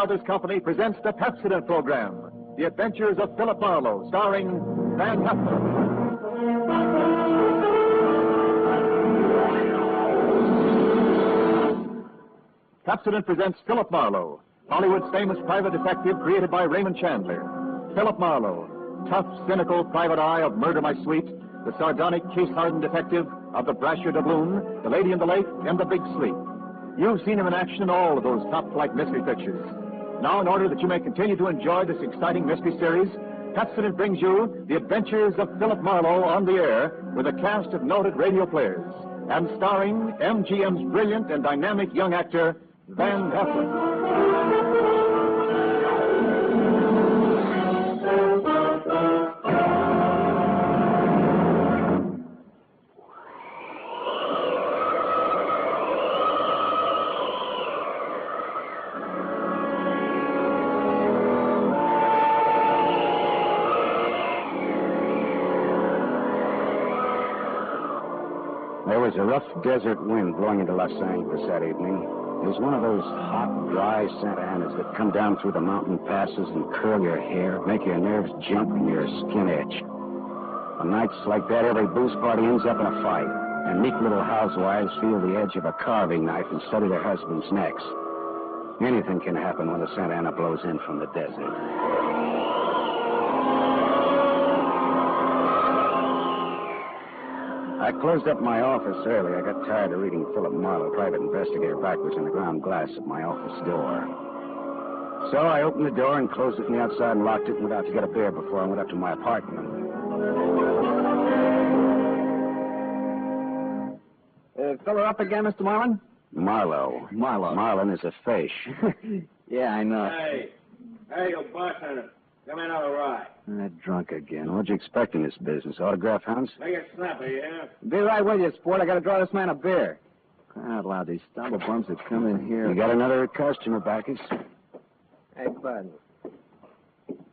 Brothers Company presents the Pepsodent program, The Adventures of Philip Marlowe, starring Van Heflin. Pepsodent presents Philip Marlowe, Hollywood's famous private detective created by Raymond Chandler. Philip Marlowe, tough, cynical private eye of Murder My Sweet, the sardonic, case-hardened detective of The Brasher Doubloon, The Lady in the Lake, and The Big Sleep. You've seen him in action in all of those top-flight mystery pictures. Now, in order that you may continue to enjoy this exciting mystery series, Pepsodent brings you The Adventures of Philip Marlowe on the air with a cast of noted radio players and starring MGM's brilliant and dynamic young actor, Van Heflin. There was a rough desert wind blowing into Los Angeles that evening. It was one of those hot, dry Santa Anas that come down through the mountain passes and curl your hair, make your nerves jump and your skin itch. On nights like that, every booze party ends up in a fight, and meek little housewives feel the edge of a carving knife and study their husbands' necks. Anything can happen when the Santa Ana blows in from the desert. I closed up my office early. I got tired of reading Philip Marlowe, private investigator, backwards in the ground glass of my office door. So I opened the door and closed it from the outside and locked it and went out to get a beer before I went up to my apartment. Fill her up again, Mr. Marlin? Marlowe. Marlin is a fish. Yeah, I know. Hey, you bartender. Come in on a ride. Drunk again. What'd you expect in this business? Autograph hounds? Make it snappy, yeah? Be right with you, sport. I gotta draw this man a beer. Crying out loud, these stumble bums that come in here. You got another customer, Bacchus? Hey, Bud.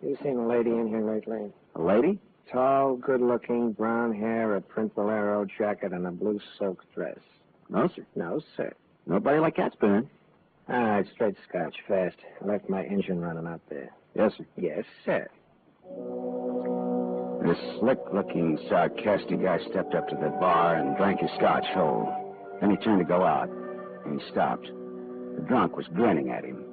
You seen a lady in here lately? A lady? Tall, good-looking, brown hair, a print bolero jacket, and a blue silk dress. No, sir. No, sir. Nobody like that's been in. All right, straight scotch, fast. I left my engine running out there. Yes, sir. Yes, sir. This slick-looking, sarcastic guy stepped up to the bar and drank his scotch whole. Then he turned to go out, and he stopped. The drunk was grinning at him.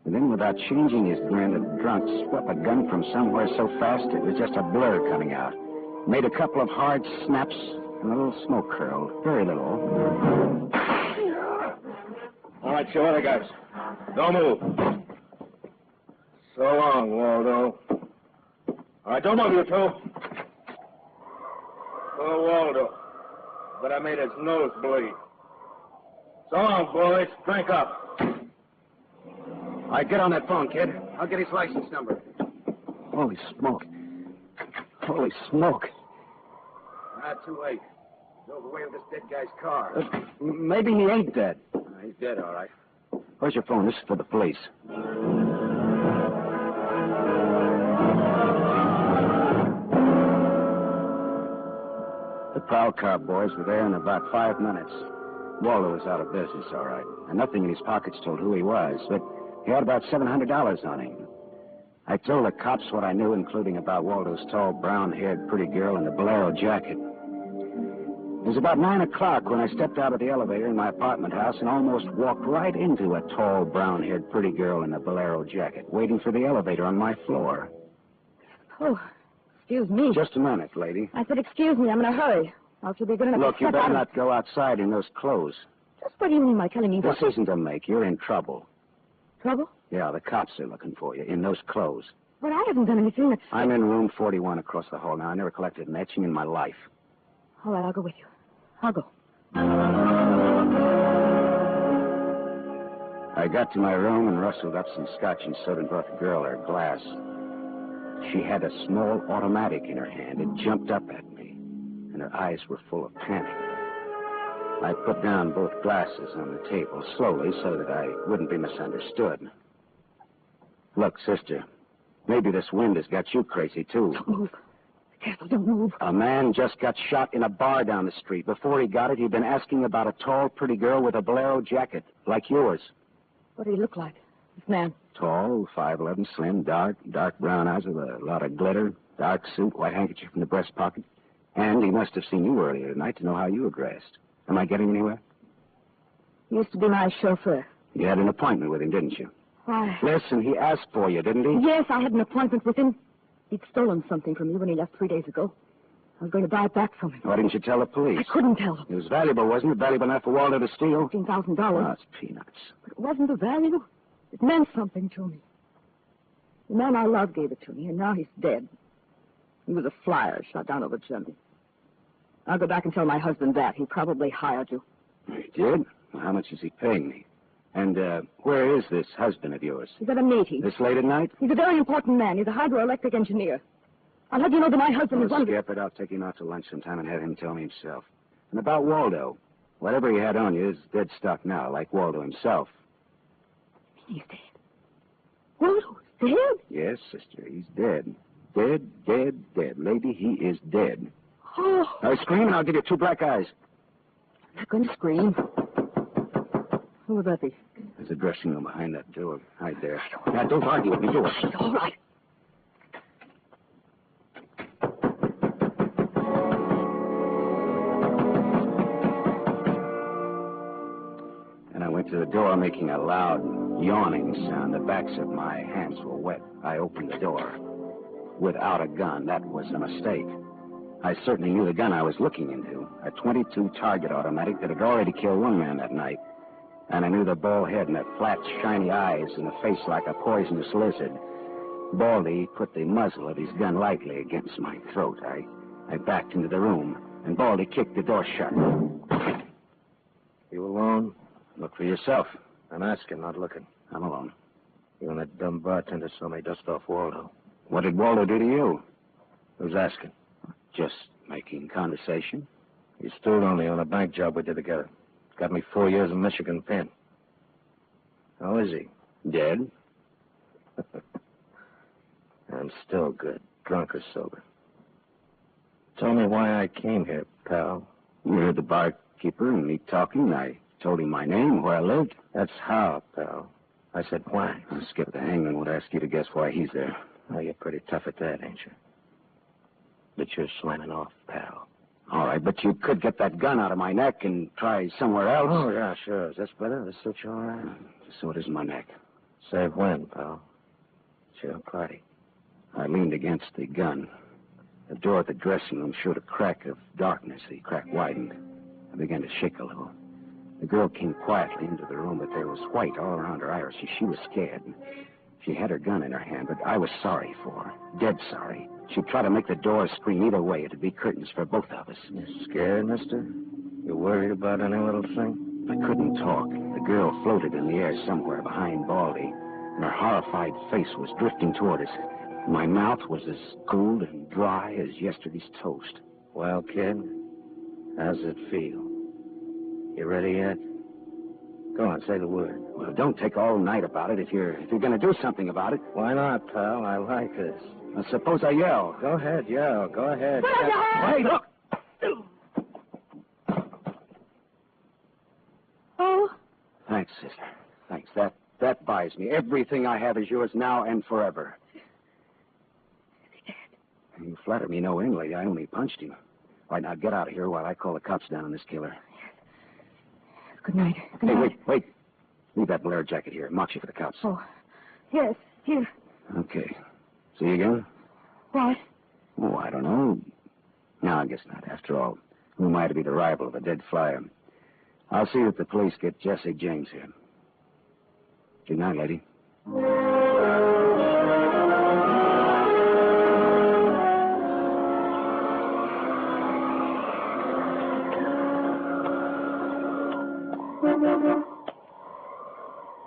And then, without changing his grin, the drunk swept a gun from somewhere so fast it was just a blur coming out. Made a couple of hard snaps, and a little smoke curled. Very little. All right, show other guys. Don't move. So long, Waldo. All right, don't move, you two. Poor Waldo. But I made his nose bleed. So long, boys. Drink up. All right, get on that phone, kid. I'll get his license number. Holy smoke. Holy smoke. Not too late. Drove away with this dead guy's car. Maybe he ain't dead. He's dead, all right. Where's your phone? This is for the police. The prowl car boys were there in about 5 minutes. Waldo was out of business, all right. And nothing in his pockets told who he was, but he had about $700 on him. I told the cops what I knew, including about Waldo's tall, brown-haired pretty girl in the bolero jacket. It was about 9 o'clock when I stepped out of the elevator in my apartment house and almost walked right into a tall, brown-haired pretty girl in a bolero jacket, waiting for the elevator on my floor. Oh, excuse me. Just a minute, lady. I said, excuse me, I'm in a hurry. I'll be good enough Look, to you step better out not go outside in those clothes. Just what do you mean by telling me This what? isn't a make. You're in trouble. Trouble? Yeah, the cops are looking for you in those clothes. But I haven't done anything that's... I'm in room 41 across the hall now. I never collected an etching in my life. All right, I'll go with you. I'll go. I got to my room and rustled up some scotch and soda and brought the girl her glass. She had a small automatic in her hand. It jumped up at me, and her eyes were full of panic. I put down both glasses on the table slowly so that I wouldn't be misunderstood. Look, sister, maybe this wind has got you crazy, too. Don't move. Careful, don't move. A man just got shot in a bar down the street. Before he got it, he'd been asking about a tall, pretty girl with a bolero jacket, like yours. What did he look like? This man. Tall, 5'11", slim, dark brown eyes with a lot of glitter, dark suit, white handkerchief in the breast pocket. And he must have seen you earlier tonight to know how you were dressed. Am I getting anywhere? He used to be my chauffeur. You had an appointment with him, didn't you? Why? Listen, he asked for you, didn't he? Yes, I had an appointment with him. He'd stolen something from me when he left 3 days ago. I was going to buy it back from him. Why didn't you tell the police? I couldn't tell him. It was valuable, wasn't it? Valuable enough for Waldo to steal? $15,000. Oh, it's peanuts. But it wasn't the value. It meant something to me. The man I loved gave it to me, and now he's dead. He was a flyer shot down over chimney. I'll go back and tell my husband that. He probably hired you. He did? Well, how much is he paying me? And where is this husband of yours? He's at a meeting. This late at night? He's a very important man. He's a hydroelectric engineer. I'll let you know that my husband is one of the... Skip it. I'll take him out to lunch sometime and have him tell me himself. And about Waldo. Whatever he had on you is dead stock now, like Waldo himself. He's dead. Waldo's dead? Yes, sister, he's dead. Dead, dead, dead. Lady, he is dead. Oh. Now scream and I'll give you 2 black eyes. I'm not going to scream. Who would that be? There's a dressing room behind that door. Hide there. Now, don't argue with me. Do it. She's all right. And I went to the door, making a loud, yawning sound. The backs of my hands were wet. I opened the door. Without a gun. That was a mistake. I certainly knew the gun I was looking into. A .22 target automatic that had already killed one man that night. And I knew the bald head and the flat, shiny eyes and the face like a poisonous lizard. Baldy put the muzzle of his gun lightly against my throat. I backed into the room, and Baldy kicked the door shut. You alone? Look for yourself. I'm asking, not looking. I'm alone. You and that dumb bartender saw me dust off Waldo. What did Waldo do to you? Who's asking? Just making conversation. He stood on me on a bank job we did together. Got me 4 years in Michigan pen. How is he? Dead? I'm still good, drunk or sober. Tell me why I came here, pal. You heard the barkeeper and me talking. I told him my name, where I lived. That's how, pal. I said why. Skip the hangman would ask you to guess why he's there. Oh, you're pretty tough at that, ain't you? But you're slamming off, pal. All right, but you could get that gun out of my neck and try somewhere else. Oh, yeah, sure. Is this better? This suits you all right? So it is my neck. Save when, pal? It's your party. I leaned against the gun. The door at the dressing room showed a crack of darkness. The crack widened. I began to shake a little. The girl came quietly into the room, but there was white all around her iris. She was scared. She had her gun in her hand, but I was sorry for her. Dead sorry. She'd try to make the door scream either way. It'd be curtains for both of us. You scared, mister? You worried about any little thing? I couldn't talk. The girl floated in the air somewhere behind Baldy, and her horrified face was drifting toward us. My mouth was as cold and dry as yesterday's toast. Well, kid, how's it feel? You ready yet? Go on, say the word. Well, don't take all night about it if you're going to do something about it. Why not, pal? I like this. Well, suppose I yell. Go ahead, yell. Go ahead. Put up your hand! Hey, look! Oh? Thanks, sister. Thanks. That buys me. Everything I have is yours now and forever. You flatter me no end, lady. I only punched him. All right, now get out of here while I call the cops down on this killer. Good night. Good night. Hey, wait. Leave that Blair jacket here. It marks you for the cops. Oh, yes, here. Okay. See you again? What? Oh, I don't know. No, I guess not. After all, who am I to be the rival of a dead flyer? I'll see that the police get Jesse James here. Good night, lady.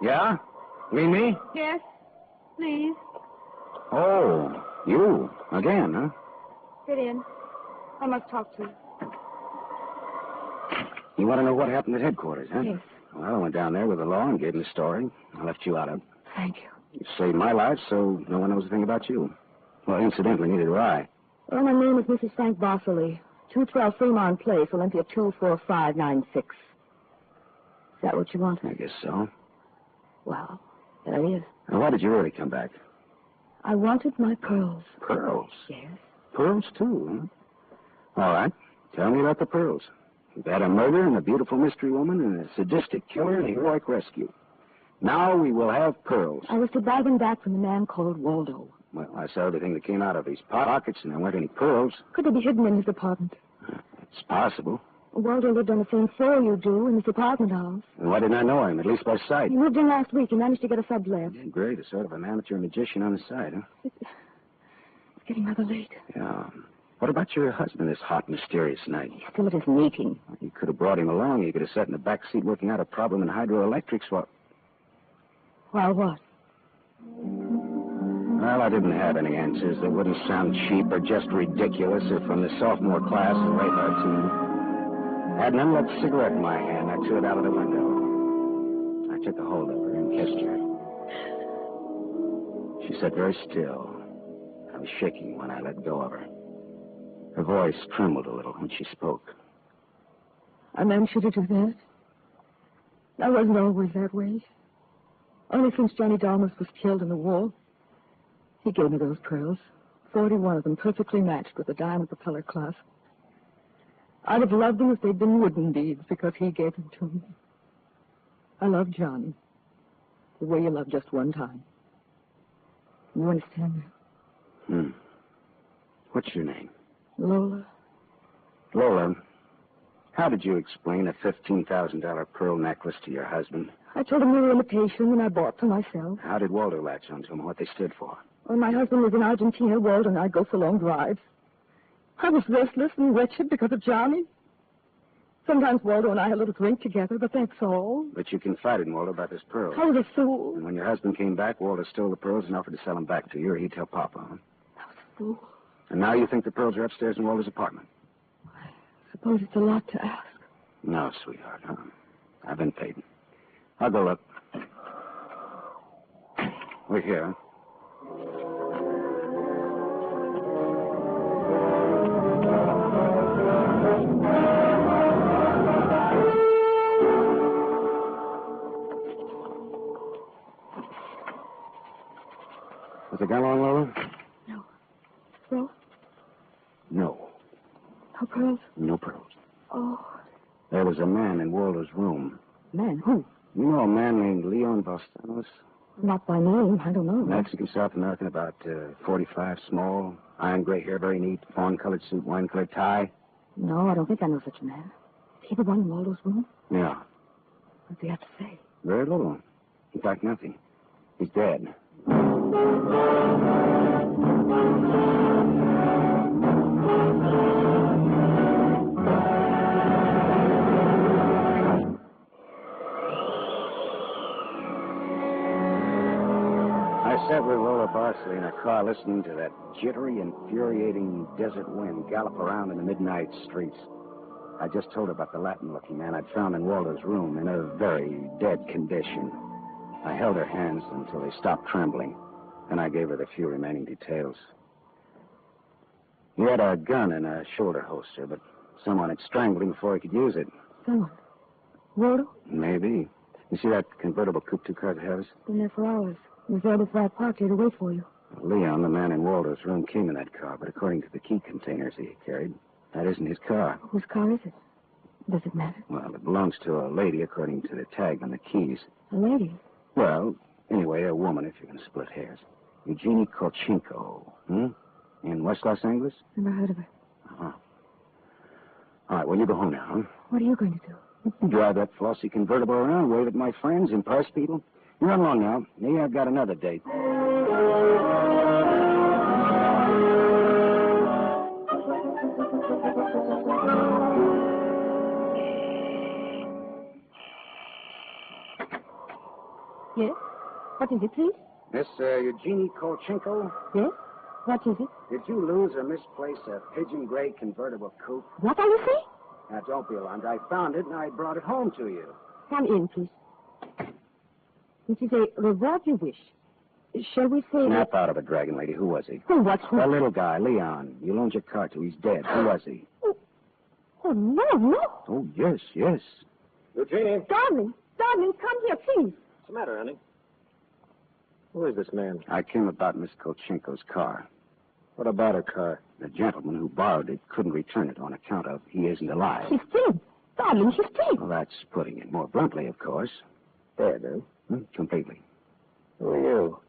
Yeah? Mean me? Yes, please. Oh, you. Again, huh? Sit in. I must talk to you. You want to know what happened at headquarters, huh? Yes. Well, I went down there with the law and gave him the story. I left you out of it. Thank you. You saved my life, so no one knows a thing about you. Well, incidentally, neither do I. Well, my name is Mrs. Frank Bosserly. 212 Fremont Place, Olympia 24596. Is that what you want? I guess so. Well, There he is. Now, why did you really come back? I wanted my pearls. Pearls? Yes. Pearls, too, huh? All right. Tell me about the pearls. You've had a murder and a beautiful mystery woman and a sadistic killer and a heroic rescue. Now we will have pearls. I was to buy them back from a man called Waldo. Well, I saw everything that came out of his pockets, and there weren't any pearls. Could they be hidden in his apartment? It's possible. Waldo lived on the same floor you do in his apartment house. And why didn't I know him, at least by sight? He moved in last week and managed to get a sublet. Yeah, great, a sort of an amateur magician on the side, huh? It's getting rather late. Yeah. What about your husband this hot, mysterious night? He's still at his meeting. You could have brought him along. You could have sat in the back seat working out a problem in hydroelectrics while... While what? Well, I didn't have any answers that wouldn't sound cheap or just ridiculous if from the sophomore class of radar team. I had an unlit cigarette in my hand. I threw it out of the window. I took a hold of her and kissed her. She sat very still. I was shaking when I let go of her. Her voice trembled a little when she spoke. I meant you to do that. I wasn't always that way. Only since Johnny Dalmas was killed in the war. He gave me those pearls. 41 of them, perfectly matched with the diamond propeller clasp. I'd have loved them if they'd been wooden beads, because he gave them to me. I love Johnny. The way you love just one time. You understand that? What's your name? Lola. Lola, how did you explain a $15,000 pearl necklace to your husband? I told him we were imitation, and I bought for myself. How did Waldo latch onto them, what they stood for? When my husband was in Argentina, Waldo and I go for long drives. I was restless and wretched because of Johnny. Sometimes Waldo and I had a little drink together, but that's all. But you confided in Waldo about this pearl. I was a fool. And when your husband came back, Waldo stole the pearls and offered to sell them back to you, or he'd tell Papa, huh? I was a fool. And now you think the pearls are upstairs in Waldo's apartment? I suppose it's a lot to ask. No, sweetheart. I've been paid. I'll go look. We're here, huh? Was the gun on, Lola? No. No? No. No pearls? No pearls. Oh. There was a man in Waldo's room. Man? Who? You know a man named Leon Bostanos? Not by name. I don't know. Mexican, South American, about 45, small, iron gray hair, very neat, fawn-colored suit, wine-colored tie. No, I don't think I know such a man. Is he the one in Waldo's room? Yeah. What does he have to say? Very little. In fact, nothing. He's dead. I sat with Lola Barsley in a car listening to that jittery, infuriating desert wind gallop around in the midnight streets. I just told her about the Latin-looking man I'd found in Waldo's room in a very dead condition. I held her hands until they stopped trembling, and I gave her the few remaining details. He had a gun in a shoulder holster, but someone had strangled him before he could use it. Someone? Waldo? Maybe. You see that convertible coupe two cars ahead of us? Been there for hours. He was there before I parked here to wait for you. Leon, the man in Waldo's room, came in that car, but according to the key containers he carried, that isn't his car. Whose car is it? Does it matter? Well, it belongs to a lady, according to the tag on the keys. A lady? Well, anyway, a woman, if you're going to split hairs. Eugenie Kolchenko, in West Los Angeles? Never heard of her. Uh-huh. All right, well, you go home now, huh? What are you going to do? Drive that flossy convertible around, wave at my friends, impress people. You run along now. Me, I've got another date. Yes? What is it, please? Miss Eugenie Kolchenko, Yes? What is it? did you lose or misplace a pigeon gray convertible coupe? What are you saying? Now, don't be alarmed. I found it, and I brought it home to you. Come in, please. This is a reward you wish. Shall we say... Snap out of it, Dragon Lady. Who was he? Oh, what's The little guy, Leon. You loaned your car to. He's dead. Who was he? Oh, no, no. Oh, yes, yes. Eugenie. Darling, come here, please. What's the matter, honey? Who is this man? I came about Miss Kolchenko's car. What about her car? The gentleman who borrowed it couldn't return it on account of he isn't alive. She's dead. Darling, she's dead. Well, that's putting it more bluntly, of course. Dead, huh? Completely. Who are you?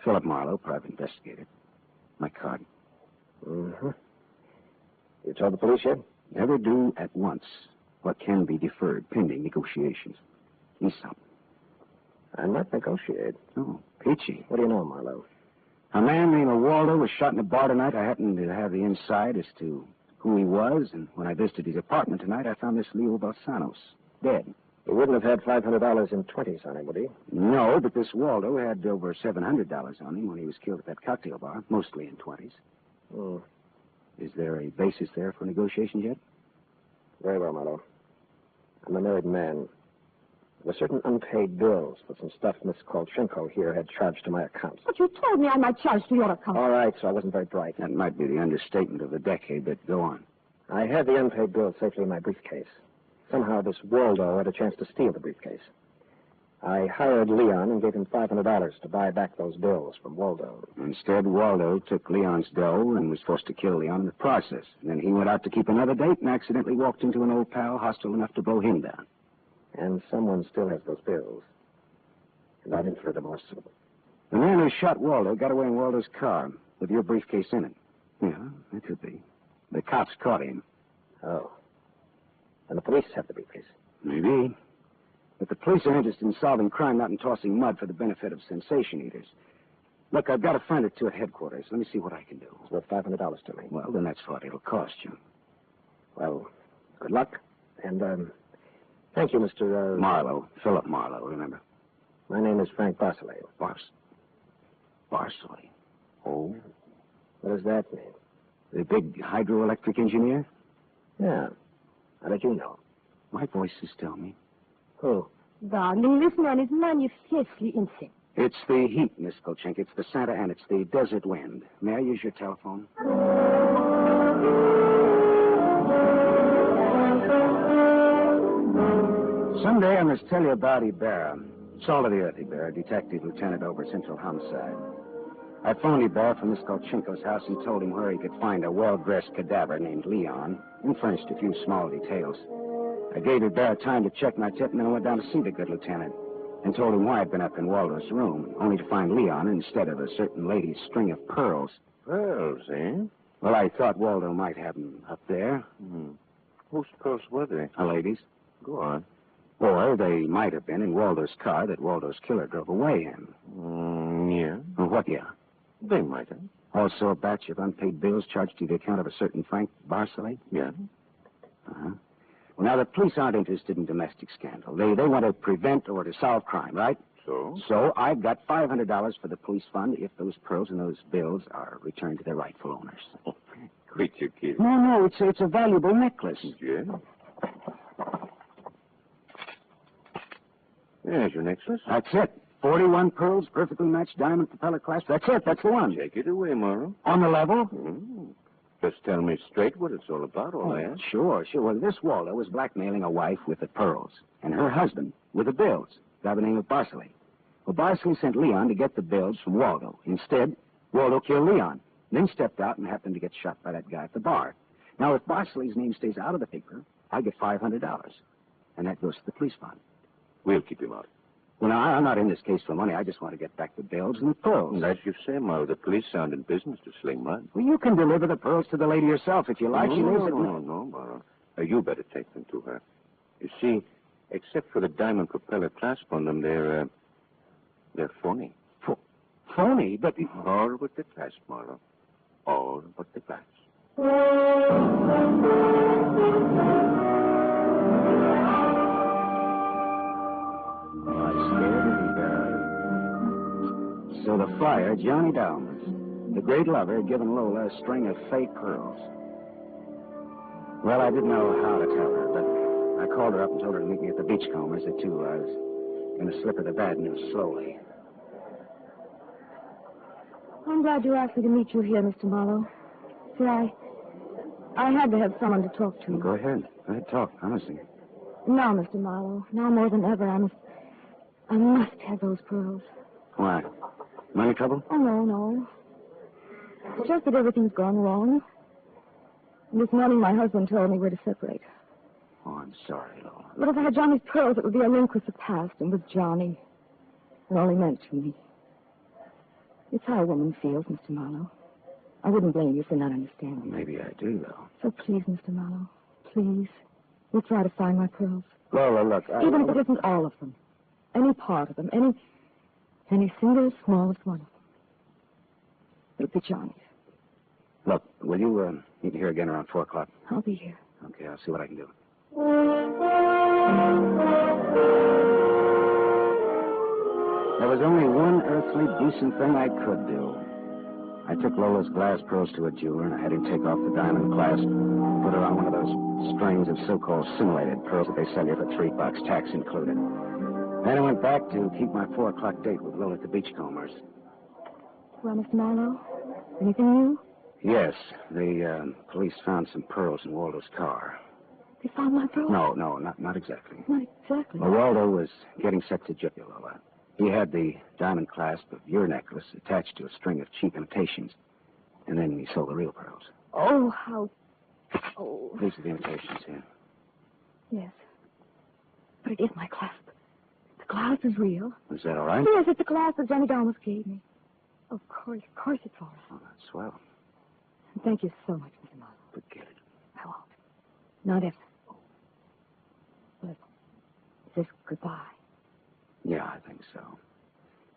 Philip Marlowe, private investigator. My card. Mm-hmm. You told the police yet? Never do at once what can be deferred pending negotiations. He's something. I might negotiate. Oh, peachy. What do you know, Marlowe? A man named Waldo was shot in a bar tonight. I happened to have the inside as to who he was, and when I visited his apartment tonight, I found this Leo Balsanos dead. He wouldn't have had $500 in 20s on him, would he? No, but this Waldo had over $700 on him when he was killed at that cocktail bar, mostly in 20s. Hmm. Is there a basis there for negotiations yet? Very well, Marlowe. I'm a married man. There were certain unpaid bills for some stuff Miss Kolchenko here had charged to my account. But you told me I might charge to your account. All right, so I wasn't very bright. That might be the understatement of the decade, but go on. I had the unpaid bills safely in my briefcase. Somehow this Waldo had a chance to steal the briefcase. I hired Leon and gave him $500 to buy back those bills from Waldo. Instead, Waldo took Leon's dough and was forced to kill Leon in the process. And then he went out to keep another date and accidentally walked into an old pal hostile enough to blow him down. And someone still has those bills. And I'm in for the most of them. The man who shot Waldo got away in Waldo's car with your briefcase in it. Yeah, it could be. The cops caught him. Oh. And the police have the briefcase. Maybe. But the police are interested in solving crime, not in tossing mud for the benefit of sensation eaters. Look, I've got a friend or two at headquarters. Let me see what I can do. It's worth $500 to me. Well, then that's what it'll cost you. Well, good luck. And, thank you, Mr. Marlowe. Philip Marlowe, remember? My name is Frank Barcelay. Barcelay. Oh. What does that mean? The big hydroelectric engineer? Yeah. How did you know? My voices tell me. Who? Darling, this man is manifestly insane. It's the heat, Miss Kolchenko. It's the Santa and it's the desert wind. May I use your telephone? Someday I must tell you about Ibarra. Salt of the earth, Ibarra, detective lieutenant over Central Homicide. I phoned Ibarra from Miss Kolchenko's house and told him where he could find a well-dressed cadaver named Leon and furnished a few small details. I gave Ibarra time to check my tip, and then I went down to see the good lieutenant and told him why I'd been up in Waldo's room, only to find Leon instead of a certain lady's string of pearls. Pearls, eh? Well, I thought Waldo might have them up there. Whose pearls were they? A lady's. Go on. Or they might have been in Waldo's car that Waldo's killer drove away in. Yeah. Well, what, yeah? They might have. Also a batch of unpaid bills charged to the account of a certain Frank Barcelay? Yeah. Uh-huh. Well, now, the police aren't interested in domestic scandal. They want to prevent or to solve crime, right? So? So I've got $500 for the police fund if those pearls and those bills are returned to their rightful owners. Quit your kid. No, it's a valuable necklace. Yeah? There's your necklace. That's it. 41 pearls, perfectly matched diamond propeller clasp. That's it. That's the one. Take it away, Morrow. On the level? Just tell me straight what it's all about, all that. Sure. Well, this Waldo was blackmailing a wife with the pearls, and her husband with the bills, by the name of Barcelay. Well, Barcelay sent Leon to get the bills from Waldo. Instead, Waldo killed Leon, then stepped out and happened to get shot by that guy at the bar. Now, if Barcelay's name stays out of the paper, I get $500, and that goes to the police fund. We'll keep him out. Well, now, I'm not in this case for money. I just want to get back the bills and the pearls. As you say, Morrow, the police aren't in business to sling mud. Well, you can deliver the pearls to the lady yourself if you like. She lives at... No, Morrow. You better take them to her. You see, except for the diamond propeller clasp on them, they're phony. Phony? But... All but the clasp, Morrow. All but the clasp. So the friar, Johnny Dalmas, the great lover, had given Lola a string of fake pearls. Well, I didn't know how to tell her, but I called her up and told her to meet me at the Beachcombers at 2. I was going to slip her the bad news slowly. I'm glad you asked me to meet you here, Mr. Marlowe. See, I had to have someone to talk to. Go ahead. Talk, honestly. Now, Mr. Marlowe, now more than ever, I must have those pearls. Why? Money trouble? Oh, no. It's just that everything's gone wrong. And this morning my husband told me we're to separate. Oh, I'm sorry, Lola. But if I had Johnny's pearls, it would be a link with the past, and with Johnny, it only meant to me. It's how a woman feels, Mr. Marlowe. I wouldn't blame you for not understanding. Maybe I do, though. So please, Mr. Marlowe, please, we'll try to find my pearls. Lola, look, Even if it isn't all of them. Any part of them. Any single smallest one of them. It'll be Johnny's. Look, will you meet me here again around 4 o'clock? I'll be here. Okay, I'll see what I can do. There was only one earthly decent thing I could do. I took Lola's glass pearls to a jeweler, and I had him take off the diamond clasp, put her on one of those strings of so-called simulated pearls that they sell you for $3, tax included. Then I went back to keep my 4 o'clock date with Lola at the Beachcombers. Well, Mr. Marlowe, anything new? Yes, the police found some pearls in Waldo's car. They found my pearls? No, not exactly. Not exactly. Well, Waldo was getting set to jail, Lola. He had the diamond clasp of your necklace attached to a string of cheap imitations. And then he sold the real pearls. Oh, how... Oh. These are the imitations here. Yes. But it is my clasp. The clasp is real. Is that all right? Yes, it's the clasp that Johnny Dalmas gave me. Of course it's all right. Oh, that's swell. Thank you so much, Mr. Marlowe. Forget it. I won't. Not if... But is this goodbye? Yeah, I think so.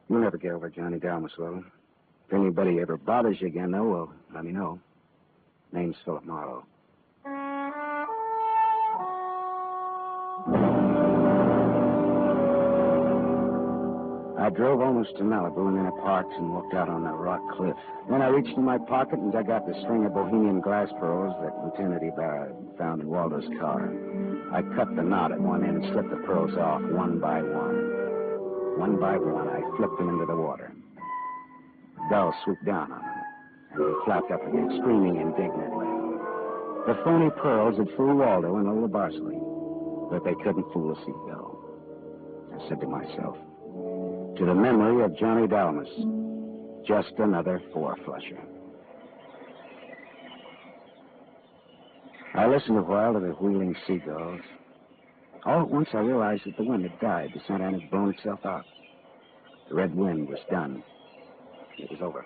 You'll never get over Johnny Dalmas, will? If anybody ever bothers you again, though, well, let me know. Name's Philip Marlowe. I drove almost to Malibu and then I parked and looked out on the rock cliff. Then I reached in my pocket and dug out the string of Bohemian glass pearls that Lieutenant Ibarra found in Waldo's car. I cut the knot at one end and slipped the pearls off one by one. One by one, I flipped them into the water. The gull swooped down on them, and they flapped up again, screaming indignantly. The phony pearls had fooled Waldo and Lola Barsley, but they couldn't fool a seagull. I said to myself, to the memory of Johnny Dalmas, just another four-flusher. I listened a while to the wheeling seagulls. All at once I realized that the wind had died. The Santa Ana had blown itself out. The red wind was done. It was over.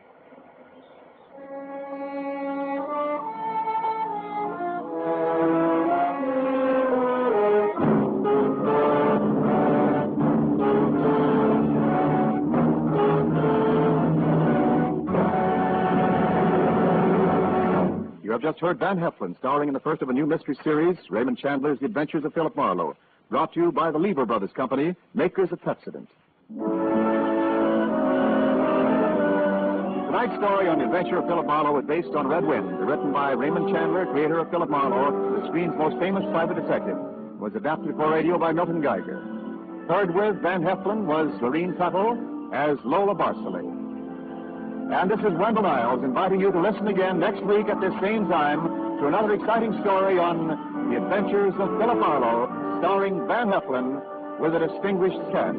You have just heard Van Heflin, starring in the first of a new mystery series, Raymond Chandler's The Adventures of Philip Marlowe, brought to you by the Lever Brothers Company, makers of Pepsodent. Tonight's story on the adventure of Philip Marlowe is based on Red Wind, written by Raymond Chandler, creator of Philip Marlowe, the screen's most famous private detective. It was adapted for radio by Milton Geiger. Heard with Van Heflin was Lorene Tuttle as Lola Barsley. And this is Wendell Niles inviting you to listen again next week at this same time to another exciting story on The Adventures of Philip Marlowe, starring Van Heflin with a distinguished cast.